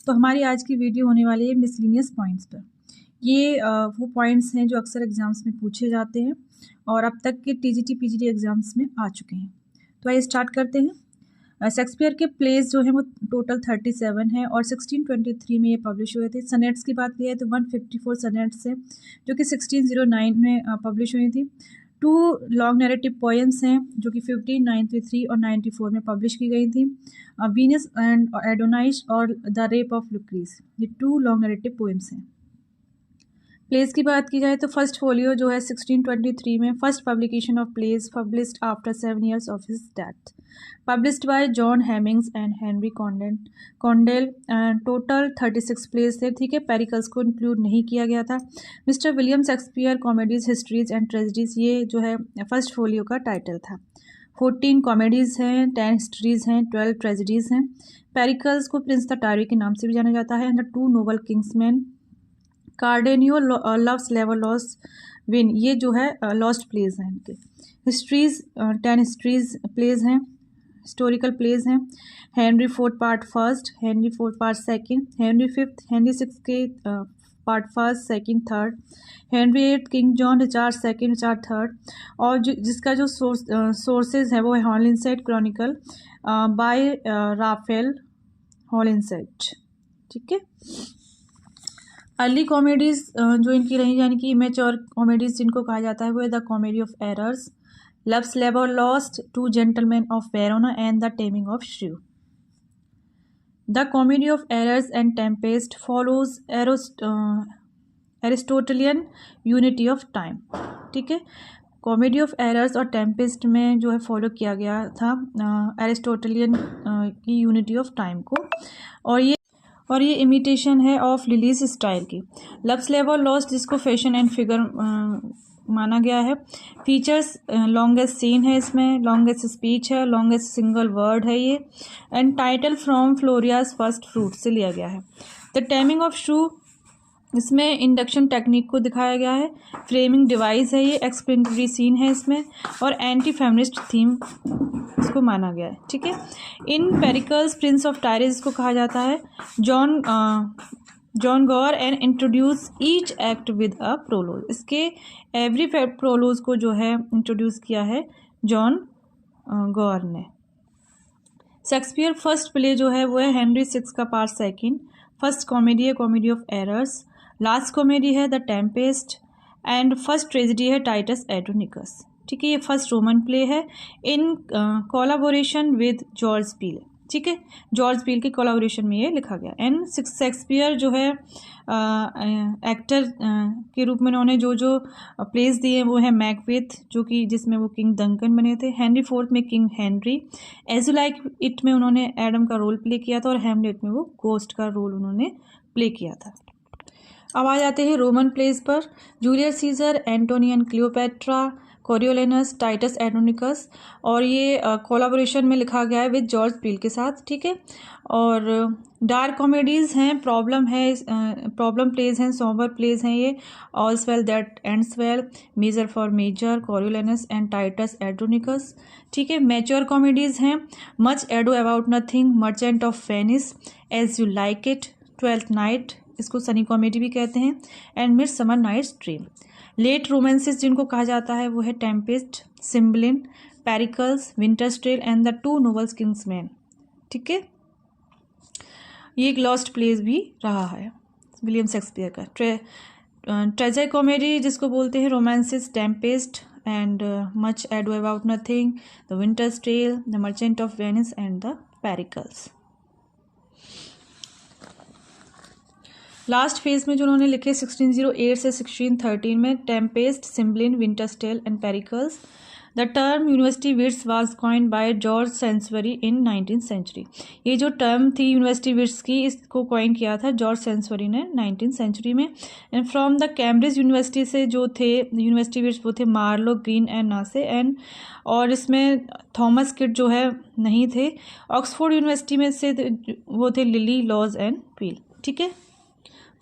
तो हमारी आज की वीडियो होने वाली है मिसलिनियस पॉइंट्स पर। ये वो पॉइंट्स हैं जो अक्सर एग्जाम्स में पूछे जाते हैं और अब तक के टीजीटी पीजीटी एग्जाम्स में आ चुके हैं। तो आइए स्टार्ट करते हैं। शेक्सपियर के प्लेस जो हैं वो टोटल 37 हैं और 1623 में ये पब्लिश हुए थे। सनेट्स की बात की है तो 154 सनेट्स हैं जो कि 1609 में पब्लिश हुई थी। 2 लॉन्ग नैरेटिव पोएम्स हैं जो कि 1593 और 94 में पब्लिश की गई थी। वीनस एंड एडोनाइस और द रेप ऑफ लुक्रीज, ये 2 लॉन्ग नैरेटिव पोएम्स हैं। प्लेस की बात की जाए तो फर्स्ट फोलियो जो है 1623 में, first publication of place published after 7 years of his death, published by John Heminges and Henry Condell. Total 36 place थे, ठीक है। पेरिकल्स को इंक्लूड नहीं किया गया था। Mister William Shakespeare comedies, histories and tragedies, ये जो है फर्स्ट फोलियो का टाइटल था। 14 कॉमेडीज़ हैं, 10 हिस्ट्रीज़ हैं, 12 ट्रेजेडीज़ हैं। पेरिकल्स को प्रिंस द टारी के नाम से भी जाना जाता है। The 2 noble kinsmen, Cardenio, love's लेवर लॉस्ट विन, ये जो है लॉस्ट प्लेस हैं इनके। हिस्ट्रीज़ 10 हिस्ट्रीज प्लेस हैं, हिस्टोरिकल प्लेस हैं। Henry 4 part first, Henry 4 part second, Henry 5, Henry 6 के part first second third, Henry 8, King John, Richard second, Richard third. और जिसका जो सोर्सेज है वो है Holinshed chronicle by Raphael Holinshed, ठीक है। अर्ली कॉमेडीज़ जो इनकी रही, यानी कि इमेच्योर कॉमेडीज़ जिनको कहा जाता है वो है the comedy of errors, love's labour lost, 2 gentlemen of Verona and the taming of shrew. The comedy of errors and Tempest follows Aristotelian unity of time, ठीक है। कॉमेडी ऑफ एरर्स और Tempest में जो है फॉलो किया गया था एरिस्टोटलियन की यूनिटी ऑफ टाइम को, और ये इमिटेशन है ऑफ लिलीज स्टाइल की। लव्स लेबर लॉस्ट, जिसको फैशन एंड फिगर माना गया है। फीचर्स लॉन्गेस्ट सीन है इसमें, लॉन्गेस्ट स्पीच है, लॉन्गेस्ट सिंगल वर्ड है ये, and title from Florio's first fruits से लिया गया है। द टेमिंग ऑफ श्रू, इसमें इंडक्शन टेक्निक को दिखाया गया है। फ्रेमिंग डिवाइस है ये, एक्सप्लेनेटरी सीन है इसमें, और एंटी फेमिनिस्ट थीम इसको माना गया है, ठीक है। In Pericles prince of Tyre को कहा जाता है John Gower and introduce each act with a prologue, इसके एवरी प्रोलोग को जो है इंट्रोड्यूस किया है जॉन गॉर ने। शेक्सपियर फर्स्ट प्ले जो है वो है हेनरी 6 का पार्ट सेकंड, फर्स्ट कॉमेडी है comedy of errors, last comedy है the Tempest, and first tragedy है टाइटस एंड्रोनिकस, ठीक है। ये फर्स्ट रोमन प्ले है in collaboration with George Peele, ठीक है। जॉर्ज पील के कोलैबोरेशन में ये लिखा गया। एंड शेक्सपियर जो है एक्टर के रूप में उन्होंने जो प्लेस दिए वो है मैकबेथ, जो कि जिसमें वो किंग डंकन बने थे। हेनरी 4 में King Henry, as you like it में उन्होंने एडम का रोल प्ले किया था, और हेमलेट में वो गोस्ट का रोल उन्होंने प्ले किया था। अब आ जाते हैं रोमन प्लेस पर। Julius Caesar, Antony and Cleopatra, Coriolanus, Titus Andronicus, और ये कोलैबोरेशन में लिखा गया है विद जॉर्ज पील के साथ, ठीक है। और डार्क कॉमेडीज़ हैं, प्रॉब्लम प्लेज हैं, सोबर प्लेज हैं ये, all's well that ends well, measure for measure, Coriolanus and Titus Andronicus, ठीक है। मैच्योर कॉमेडीज़ हैं much ado about nothing, merchant of Venice, as you like it, twelfth night, इसको sunny comedy भी कहते हैं, and midsummer night's dream. Late romances जिनको कहा जाता है वो है Tempest, Cymbeline, Pericles, winter's tell and the 2 nobles kingsman, ठीक है। ये एक लॉस्ट प्लेस भी रहा है विलियम शेक्सपियर का। ट्रेजर कॉमेडी जिसको बोलते हैं romances, Tempest and Much ado about Nothing, the Winter's Tale, the Merchant of Venice and the Pericles. Last phase में जो उन्होंने लिखे 1608 से 1613 में, Tempest, Cymbeline, Winter's tell and Pericles. The term university wits was coined by George Saintsbury in 19th century, ये जो term थी university wits की, इसको कॉइन किया था जॉर्ज सेंसबरी ने 19th century में। And from the Cambridge university से जो थे यूनिवर्सिटी विट्स वो थे मार्लो, ग्रीन एंड नासे, एंड और इसमें थॉमस किड जो है नहीं थे। ऑक्सफोर्ड यूनिवर्सिटी में से वो थे लिली, लॉज एंड पील, ठीक है।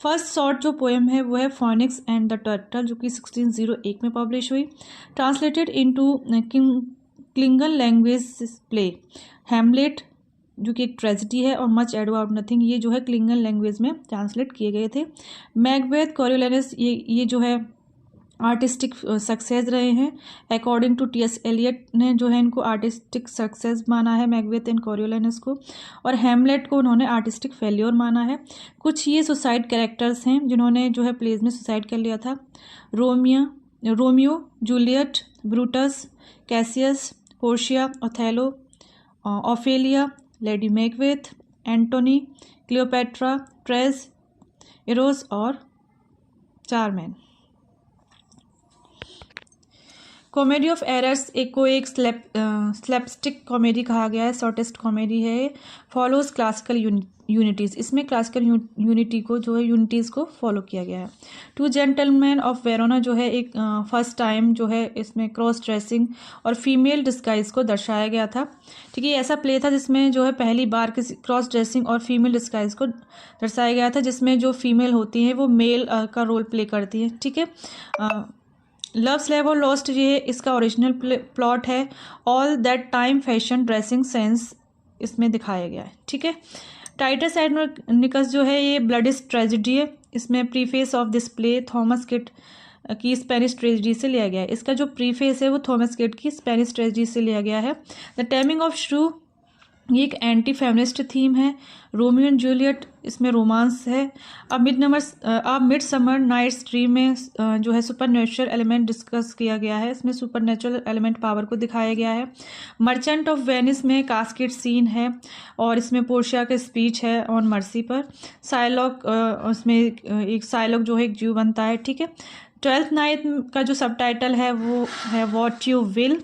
फर्स्ट शॉर्ट जो पोएम है वो है फोनिक्स एंड द टर्टल, जो कि 1601 में पब्लिश हुई। Translated into Klingon language play Hamlet जो कि एक ट्रेजिडी है, और मच एडो आउट नथिंग ये जो है क्लिंगन लैंग्वेज में ट्रांसलेट किए गए थे। मैकबेथ, कोरियोलानस ये जो है आर्टिस्टिक सक्सेस रहे हैं। According to T.S.. एलियट ने जो है इनको आर्टिस्टिक सक्सेस माना है, मैकबेथ एंड कोरियोलानस को, और हैमलेट को उन्होंने आर्टिस्टिक फेल्योर माना है। कुछ ये सुसाइड कैरेक्टर्स हैं जिन्होंने जो है प्लेज में सुसाइड कर लिया था। Romeo, Juliet, Brutus, Cassius, Portia, Othello, Ophelia, Lady Macbeth, Antony, Cleopatra, ट्रेस, इरोस और चारमैन। कॉमेडी ऑफ एरर्स को एक स्लैपस्टिक कॉमेडी कहा गया है, शॉर्टेस्ट कॉमेडी है। फॉलोज क्लासिकल यूनिटीज़, इसमें क्लासिकल यूनिटीज़ को फॉलो किया गया है। टू जेंटलमैन ऑफ वेरोना जो है एक फर्स्ट टाइम जो है इसमें क्रॉस ड्रेसिंग और फीमेल डिस्गाइज को दर्शाया गया था। ठीक है, ये ऐसा प्ले था जिसमें जो है पहली बार किसी क्रॉस ड्रेसिंग और फीमेल डिस्गाइज को दर्शाया गया था, जिसमें जो फीमेल होती हैं वो मेल का रोल प्ले करती हैं। ठीक है, लव स्लेव और लॉस्ट ये इसका ओरिजिनल प्लॉट है। All that time fashion dressing sense इसमें दिखाया गया है। ठीक है, टाइटस एंड्रोनिकस जो है ये ब्लडिस ट्रेजिडी है। इसमें preface of this play Thomas kit की स्पेनिश ट्रेजिडी से लिया गया है। इसका जो प्रीफेस है वो थॉमस किट की स्पेनिश ट्रेजिडी से लिया गया है। द टेमिंग ऑफ श्रू ये एक एंटी फेमिनिस्ट थीम है। रोमियो एंड जूलियट इसमें रोमांस है। अब मिड समर नाइट्स ड्रीम में जो है सुपर नेचुरल एलिमेंट डिस्कस किया गया है। इसमें सुपर नेचुरल एलिमेंट पावर को दिखाया गया है। मर्चेंट ऑफ वेनिस में कास्केट सीन है और इसमें पोर्शिया का स्पीच है ऑन मर्सी पर। साइलॉक उसमें एक साइलॉक जो है एक ज्यू बनता है। ठीक है, ट्वेल्थ नाइट का जो सबटाइटल है वो है वॉट यू विल,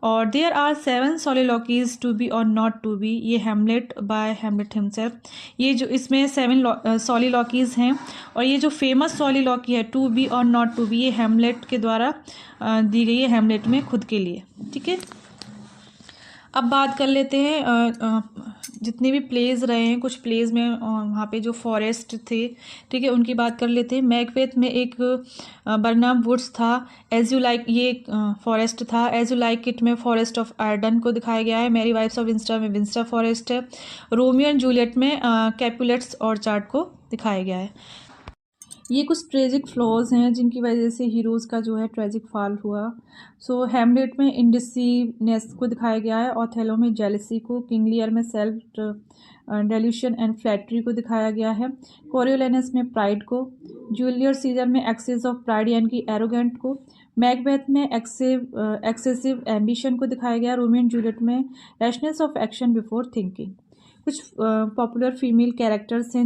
और there are 7 soliloquies to be और नॉट टू बी, ये हेमलेट बाय हेमलेट हिमसेल्फ। ये जो इसमें 7 soliloquies हैं, और ये जो फेमस soliloquy है टू बी और नॉट टू बी ये हेमलेट के द्वारा दी गई है हेमलेट में खुद के लिए। ठीक है, अब बात कर लेते हैं जितने भी प्लेज रहे हैं, कुछ प्लेज में वहाँ पे जो फॉरेस्ट थे, ठीक है, उनकी बात कर लेते हैं। मैकबेथ में एक बर्नम वुड्स था। एज यू लाइक ये एक फॉरेस्ट था। एज यू लाइक इट में फॉरेस्ट ऑफ आर्डन को दिखाया गया है। मेरी वाइफ्स ऑफ विंस्टर में विंस्टर फॉरेस्ट है। रोमियो एंड जूलियट में कैपुलेट्स ऑर्चार्ड को दिखाया गया है। ये कुछ ट्रेजिक फ्लॉज हैं जिनकी वजह से हीरोज़ का जो है ट्रेजिक फॉल हुआ। सो हैमलेट में इंडिसीनेस को दिखाया गया है। ओथेलो में जेलसी को, किंग लियर में सेल्फ डेल्यूशन एंड फ्लैटरी को दिखाया गया है। कोरियोलानस में प्राइड को, जूलियस सीजर में एक्सेस ऑफ प्राइड यानी कि एरोगेंट को, मैकबेथ में एक्सेसिव एम्बिशन को दिखाया गया। रोमियो एंड जूलियट में rashness of action before thinking. कुछ पॉपुलर फीमेल कैरेक्टर्स हैं,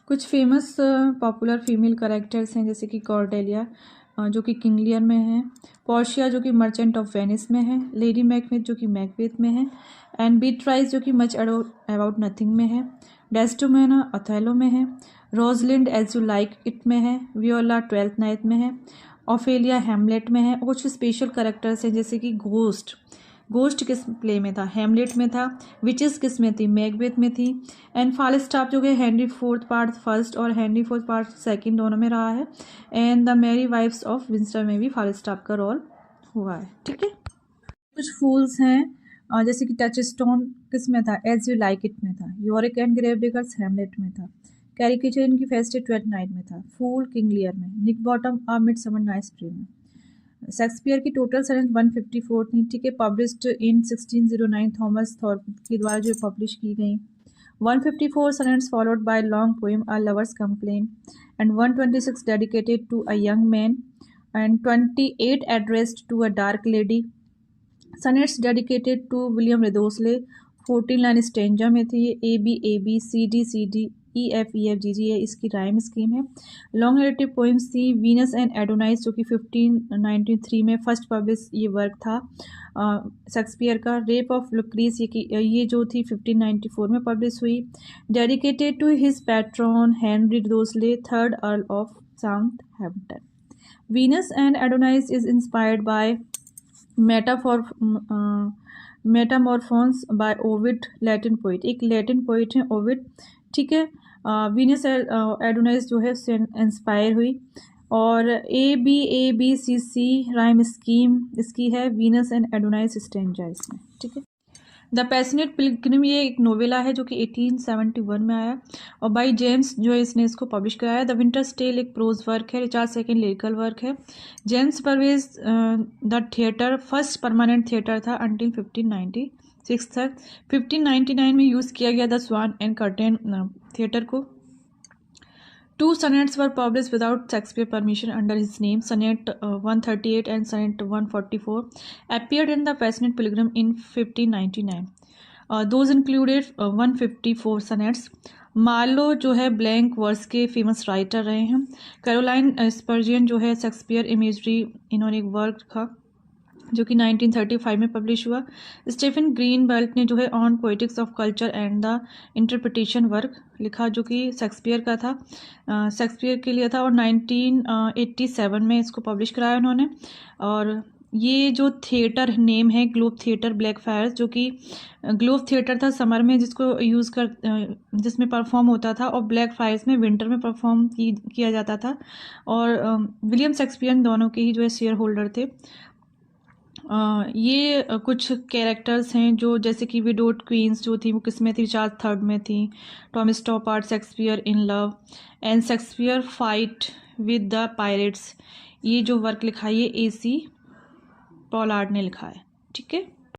कुछ फेमस पॉपुलर फीमेल कैरेक्टर्स हैं जैसे कि कॉर्डेलिया जो कि किंग लियर में है, पोर्शिया जो कि मर्चेंट ऑफ वेनिस में है, लेडी मैकबेथ जो कि मैकबेथ में है, एंड बीट्राइस जो कि मच अबाउट नथिंग में है, डेस्टिमोना ओथेलो में है, Rosalind as you like it में है, वियोला ट्वेल्थ नाइट में है, ऑफेलिया हैमलेट में है। कुछ स्पेशल कैरेक्टर्स हैं जैसे कि घोस्ट किस प्ले में था, हैमलेट में था। विचेस किस में थी, मैकबेथ में थी। एंड फालिस्टाफ जो कि हेनरी फोर्थ पार्ट फर्स्ट और हेनरी फोर्थ पार्ट सेकंड दोनों में रहा है। And the merry wives of Windsor में भी फालिस्टाफ का रोल हुआ है। ठीक है, कुछ फूल्स हैं जैसे कि टचस्टोन किस में था, एज यू लाइक इट में था। यॉरिक एंड ग्रेवडिगर्स हैमलेट में था। कैरिकेचर इनकी फेस्टेड ट्वेल्थ नाइट में था। फूल किंग लियर में। निक बॉटम आ मिड समर नाइट्स ड्रीम में। शेक्सपियर की टोटल सनेट 154 थी। ठीक है, पब्लिश्ड इन 1609 थॉमस थॉर्प के द्वारा जो पब्लिश की गई। 154 sonnets followed by long poem a lover's complaint, and 126 dedicated to a young man, and 28 addressed to a dark lady. Sonnets dedicated to William Wriothesley. 14 line stanza में थी। A B C D E F G है इसकी rhyme scheme है। Long narrative poems थी। Venus and Adonis जो कि 1593 में first publish ये वर्क था शेक्सपियर का। रेप ऑफ लुक्रीज ये जो थी 1594 में पब्लिश हुई। Dedicated to his patron Henry Wriothesley, third earl of Southampton. Venus and Adonis is inspired by Metamorphoses by Ovid, Latin poet. एक लैटिन पोइट है ओविड। ठीक है, वीनस एडोनाइस जो है इंस्पायर हुई। और A B C rhyme scheme इसकी है वीनस एंड एडोनाइस स्टेंजा इसमें। ठीक है, द पैशनेट पिलग्रिम ये एक नोवेला है जो कि 1871 में आया और बाय जेम्स जॉयस ने इसको पब्लिश कराया। द विंटर्स टेल एक प्रोज वर्क है, रिचर्ड सेकंड लिरिकल वर्क है। जेम्स परवेज the theatre first permanent theatre था अंटिल 1596 तक। 1599 में यूज़ किया गया the Swan and Curtain theatre को। 2 sonnets were published without Shakespeare permission under his name. Sonnet 138 and Sonnet 144 appeared in the Passionate Pilgrim in 1599. Those included 154 sonnets. Marlowe जो है blank verse के famous writer रहे हैं। Caroline स्पर्जियन जो है Shakespeare imagery, इन्होंने एक वर्क था जो कि 1935 में पब्लिश हुआ। स्टीफन ग्रीनबेल्ट ने जो है on poetics of culture and the interpretation work लिखा जो कि शेक्सपियर का था, शेक्सपियर के लिए था और 1987 में इसको पब्लिश कराया उन्होंने। और ये जो थिएटर नेम है ग्लोब थिएटर ब्लैक फायर्स, जो कि ग्लोब थिएटर था समर में जिसको जिसमें परफॉर्म होता था और ब्लैक फायर्स में विंटर में परफॉर्म किया जाता था। और विलियम शेक्सपियर दोनों के ही जो है शेयर होल्डर थे। ये कुछ कैरेक्टर्स हैं जो जैसे कि विडोड क्वींस जो थी वो किस में थी, रिचर्ड थर्ड में थी। Tom Stoppard Shakespeare in love and Shakespeare fight with the pirates. ये जो वर्क लिखा है ये AC पॉलार्ड ने लिखा है। ठीक है।